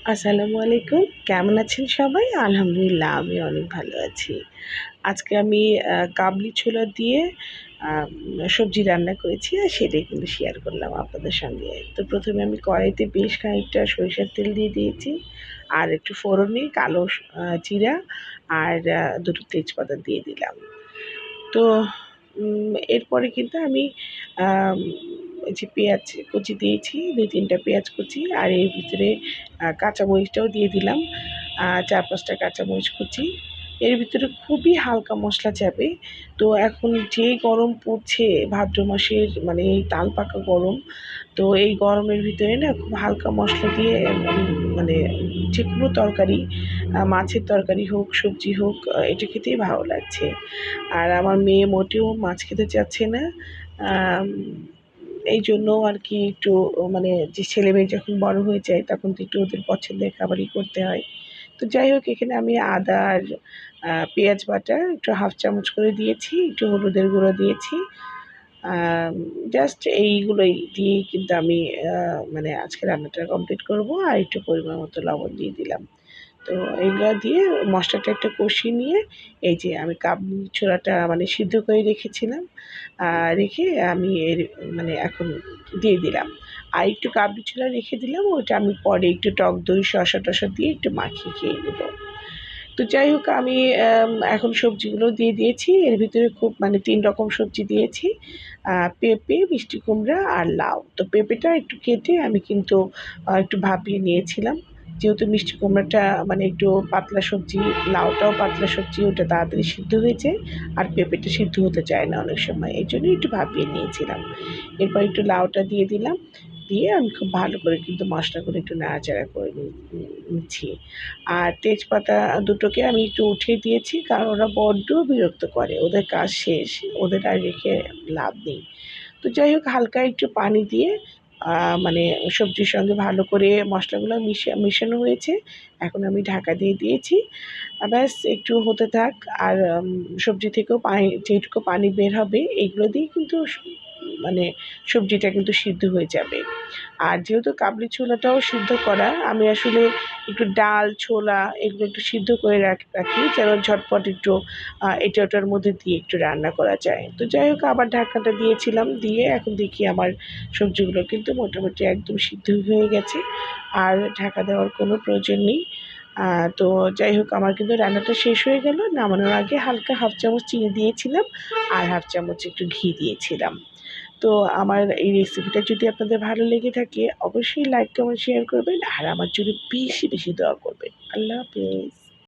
আসসালামু আলাইকুম। কেমন আছেন সবাই? আলহামদুলিল্লাহ আমি অনেক ভালো আছি। আজকে আমি কাবলি ছোলা দিয়ে আ সবজি রান্না করেছি আর সেটাই কিন্তু শেয়ার করলাম আপনাদের সঙ্গে। তো ১ম এ আমি কড়াইতে বেশ খানিকটা সরিষার তেল দিয়ে দিয়েছি। আর একটু ফোড়নে কালো জিরা আর ২ টো তেজপাতা দিয়ে দিলাম। তো এরপরে কিন্তু আমি আম এই যে পেঁয়াজ কুচি দিয়েছি, ২-৩ টা পেঁয়াজ কুচি আর এর ভিতরে কাঁচামরিচটাও দিয়ে দিলাম। ৪-৫ টা কাঁচামরিচ কুচি। এর ভিতরে খুবই হালকা মসলা যাবে। তো এখন যে গরম পড়ছে ভাদ্র মাসের মানে এই তালপাকা গরম। তো এই গরমের ভিতরে না খুব হালকা মসলা দিয়ে মানে যেকোনো তরকারি মাছের তরকারি হোক, সবজি হোক এটা খেতেই ভালো লাগছে। আর আমার মেয়ে মোটেও মাছ খেতে চাচ্ছে না। আম এইজন্য আরকি একটু মানে যে ছেলেমেয়ে যখন বড় হয়ে যায় তখন তো একটু ওদের পছন্দের খাবারই করতে হয়। তো যাই হোক এখানে আমি আদা আর পেঁয়াজ বাটা একটু 1/2 চামচ করে দিয়েছি, একটু হলুদের গুঁড়ো দিয়েছি। আম জাস্ট এইগুলোই দিয়েই কিন্তু আমি আ মানে আজকে রান্নাটা কমপ্লিট করব। আর একটু পরিমাণ মতো লবণ দিয়ে দিলাম। তো এইগুলা দিয়ে মসলাটা একটু কষিয়ে নিয়ে এই যে আমি কাবলি ছোলাটা মানে সিদ্ধ করে রেখেছিলাম। রেখে আমি মানে এখন দিয়ে দিলাম। আর একটু কাবলি ছোলা রেখে দিলাম ওইটা আমি পরে একটু টক দই, শসা-টসা দিয়ে একটু মাখিয়ে খেয়ে নেব। তো যাই হোক আমি এখন সবজিগুলো দিয়ে দিয়েছি। এর ভিতরে খুব মানে ৩ রকম সবজি দিয়েছি। পেঁপে, মিষ্টি কুমড়া আর লাউ। তো পেঁপেটা একটু কেটে আমি কিন্তু একটু ভাপিয়ে নিয়েছিলাম। যেহেতু মিষ্টি কুমড়াটা মানে একটু পাতলা সবজি, লাউটাও পাতলা সবজি ওটা তাড়াতাড়ি সিদ্ধ হয়ে যায়। আর পেঁপেটা সিদ্ধ হতে চায় না অনেক সময়। এজন্য একটু ভাপিয়ে নিয়েছিলাম। এরপর একটু লাউটা দিয়ে দিলাম। দিয়ে আমি খুব ভালো করে কিন্তু মশলাগুলো একটু নাড়াচাড়া করে নিচ্ছি। আর তেজপাতা দুটোকে আমি একটু উঠিয়ে দিয়েছি কারণ ওরা বড্ড বিরক্ত করে। ওদের কাজ শেষ। ওদের আর রেখে লাভ নেই। তো যাই হোক হালকা একটু পানি দিয়ে আ মানে সবজির সঙ্গে ভালো করে মশলাগুলো মেশানো হয়েছে। এখন আমি ঢাকা দিয়ে দিয়েছি। ব্যাস একটু হতে থাক আর সবজি থেকেও যেটুকু পানি বের হবে এগুলো দিয়েই কিন্তু মানে সবজিটা কিন্তু সিদ্ধ হয়ে যাবে। আর যেহেতু কাবলি ছোলাটাও সিদ্ধ করা, আমি আসলে একটু ডাল, ছোলা এগুলো একটু সিদ্ধ করে রাখি যেন ঝটপট একটু এটা ওটার মধ্যে দিয়ে একটু রান্না করা যায়। তো যাই হোক আবার ঢাকনাটা দিয়েছিলাম, দিয়ে এখন দেখি আমার সবজিগুলো কিন্তু মোটামুটি একদম সিদ্ধ হয়ে গেছে। আর ঢাকা দেওয়ার কোনো প্রয়োজন নেই। তো যাই হোক আমার কিন্তু রান্নাটা শেষ হয়ে গেল। নামানোর আগে হালকা 1/2 চামচ চিনি দিয়েছিলাম আর 1/2 চামচ একটু ঘি দিয়েছিলাম। তো আমার এই রেসিপিটা যদি আপনাদের ভালো লেগে থাকে অবশ্যই লাইক, কমেন্ট, শেয়ার করবেন আর আমার জন্য বেশি, বেশি দোয়া করবেন। আল্লাহ হাফেজ।